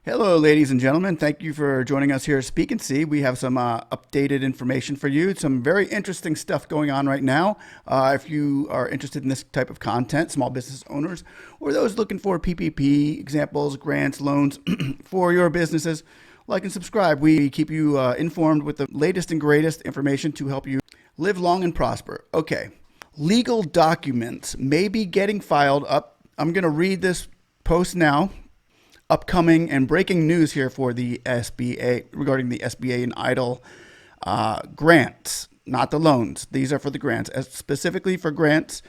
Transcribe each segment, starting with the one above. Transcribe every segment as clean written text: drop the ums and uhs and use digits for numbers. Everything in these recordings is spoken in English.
Hello, ladies and gentlemen. Thank you for joining us here at Speak and See. We have some updated information for you. Some very interesting stuff going on right now. If you are interested in this type of content, small business owners, or those looking for PPP examples, grants, loans for your businesses, like and subscribe. We keep you informed with the latest and greatest information to help you live long and prosper. Okay, legal documents may be getting filed up. I'm going to read this post now. Upcoming and breaking news here for the SBA regarding the SBA and EIDL grants, not the loans. These are for the grants, specifically for grants.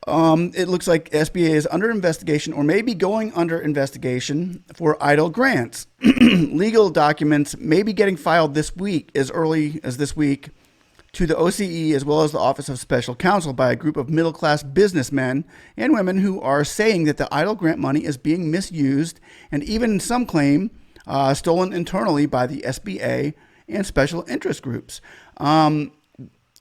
It looks like SBA is under investigation or may be going under investigation for EIDL grants. Legal documents may be getting filed this week, as early as this week, to the OCE as well as the Office of Special Coundel by a group of middle-class businessmen and women who are saying that the EIDL grant money is being misused and even some claim stolen internally by the SBA and special interest groups. I'm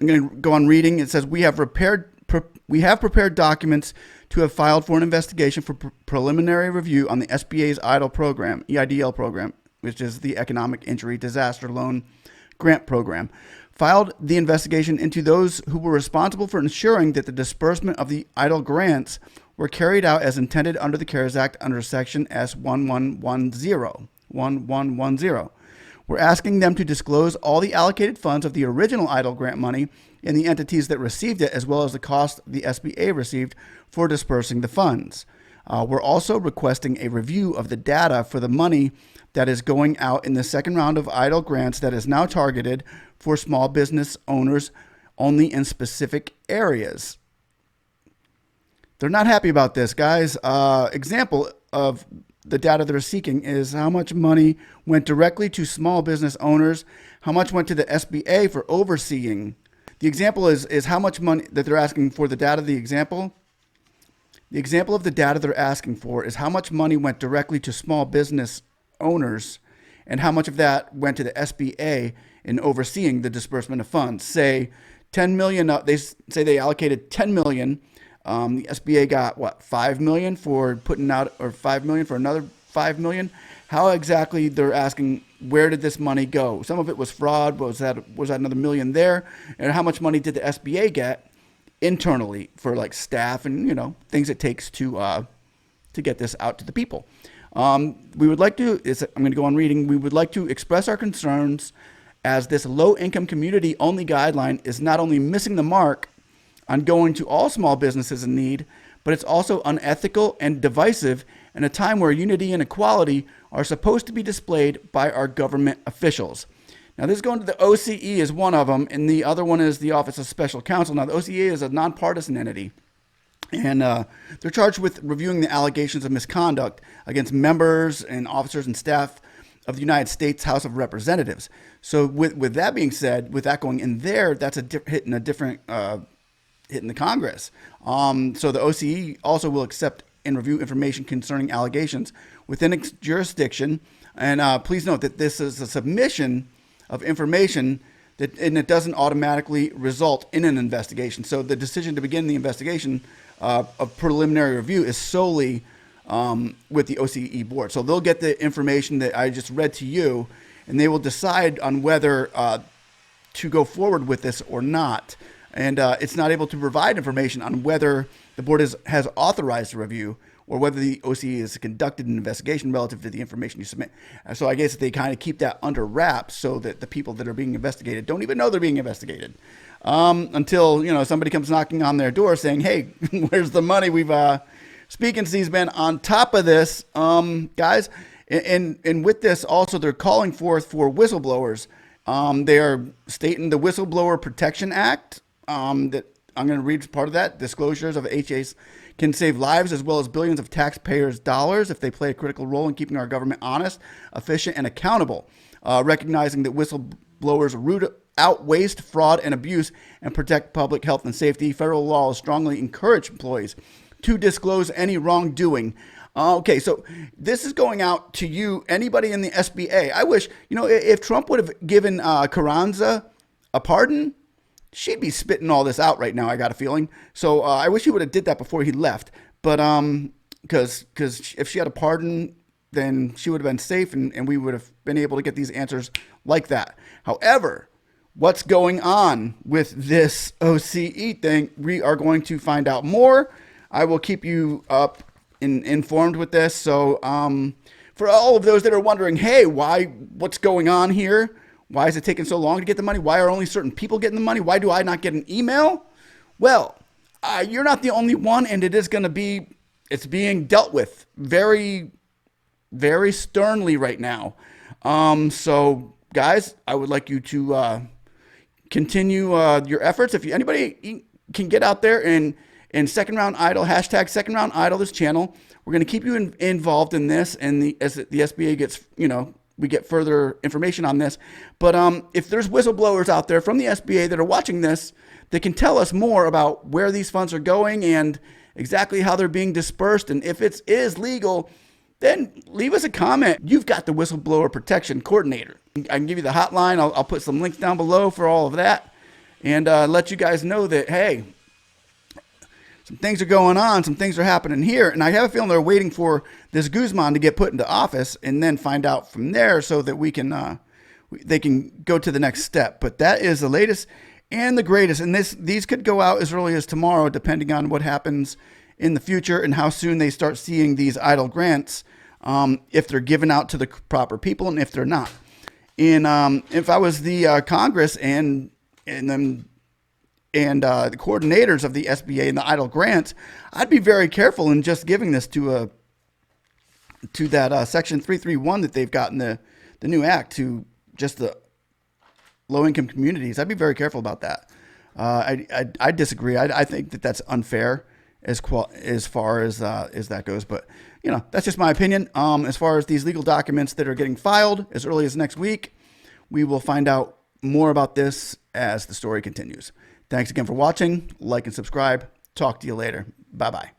going to go on reading. It says, we have prepared documents to have filed for an investigation for preliminary review on the SBA's EIDL program, EIDL program, which is the Economic Injury Disaster Loan Grant Program. Filed the investigation into those who were responsible for ensuring that the disbursement of the EIDL grants were carried out as intended under the CARES Act under Section S1110. We're asking them to disclose all the allocated funds of the original EIDL grant money and the entities that received it, as well as the cost the SBA received for dispersing the funds. We're also requesting a review of the data for the money that is going out in the second round of EIDL grants that is now targeted for small business owners only in specific areas. They're not happy about this, guys. Example of the data they're seeking is how much money went directly to small business owners, how much went to the SBA for overseeing. The example is how much money that they're asking for the data. The example of the data they're asking for is how much money went directly to small business owners and how much of that went to the SBA in overseeing the disbursement of funds. Say 10 million, they say they allocated 10 million. The SBA got what, 5 million for putting out, or 5 million for another 5 million. How exactly they're asking, where did this money go? Some of it was fraud. Was that another million there? And how much money did the SBA get internally for like staff and, things it takes to get this out to the people? We would like to, I'm going to go on reading. We would like to express our concerns as this low-income community-only guideline is not only missing the mark on going to all small businesses in need, but it's also unethical and divisive in a time where unity and equality are supposed to be displayed by our government officials. Now, this is going to the OCE is one of them, and the other one is the Office of Special Coundel. Now, the OCE is a nonpartisan entity, and they're charged with reviewing the allegations of misconduct against members and officers and staff of the United States House of Representatives. So with that being said, with that going in there, that's hitting the Congress. So the OCE also will accept and review information concerning allegations within its jurisdiction. And please note that this is a submission of information and it doesn't automatically result in an investigation. So the decision to begin the investigation of preliminary review is solely with the OCE board. So they'll get the information that I just read to you, and they will decide on whether to go forward with this or not. And it's not able to provide information on whether the board has authorized a review or whether the OCE has conducted an investigation relative to the information you submit. So I guess they kind of keep that under wraps so that the people that are being investigated don't even know they're being investigated until somebody comes knocking on their door saying, "Hey, where's the money?" We've Speak and See's been on top of this, guys. And with this, also, they're calling forth for whistleblowers. They are stating the Whistleblower Protection Act, that I'm going to read part of that. Disclosures of HAs can save lives as well as billions of taxpayers' dollars if they play a critical role in keeping our government honest, efficient, and accountable. Recognizing that whistleblowers root out waste, fraud, and abuse and protect public health and safety, federal laws strongly encourage employees to disclose any wrongdoing. Okay, so this is going out to you, anybody in the SBA. I wish, if Trump would have given Carranza a pardon, she'd be spitting all this out right now, I got a feeling. So I wish he would have did that before he left. But because if she had a pardon then she would have been safe, and we would have been able to get these answers like that. However, what's going on with this OCE thing, we are going to find out more. I will keep you informed with this. So for all of those that are wondering, hey, what's going on here? Why is it taking so long to get the money? Why are only certain people getting the money? Why do I not get an email? Well, you're not the only one, and it's being dealt with very, very sternly right now. So guys, I would like you to continue your efforts. If anybody can get out there and Second Round Idle, hashtag Second Round Idle this channel. We're going to keep you involved in this, and as the SBA gets, we get further information on this. But if there's whistleblowers out there from the SBA that are watching this, that can tell us more about where these funds are going and exactly how they're being dispersed, and if it is legal, then leave us a comment. You've got the whistleblower protection coordinator. I can give you the hotline. I'll put some links down below for all of that, and let you guys know that, hey, some things are going on, some things are happening here, and I have a feeling they're waiting for this Guzman to get put into office and then find out from there so that they can go to the next step. But that is the latest and the greatest, and these could go out as early as tomorrow, depending on what happens in the future and how soon they start seeing these EIDL grants, if they're given out to the proper people and if they're not. And if I was the Congress and the coordinators of the SBA and the EIDL grants, I'd be very careful in just giving this to that Section 331 that they've got in the new act to just the low-income communities. I'd be very careful about that. I disagree. I think that that's unfair as far as that goes. But that's just my opinion. As far as these legal documents that are getting filed as early as next week, we will find out more about this as the story continues. Thanks again for watching. Like and subscribe. Talk to you later. Bye-bye.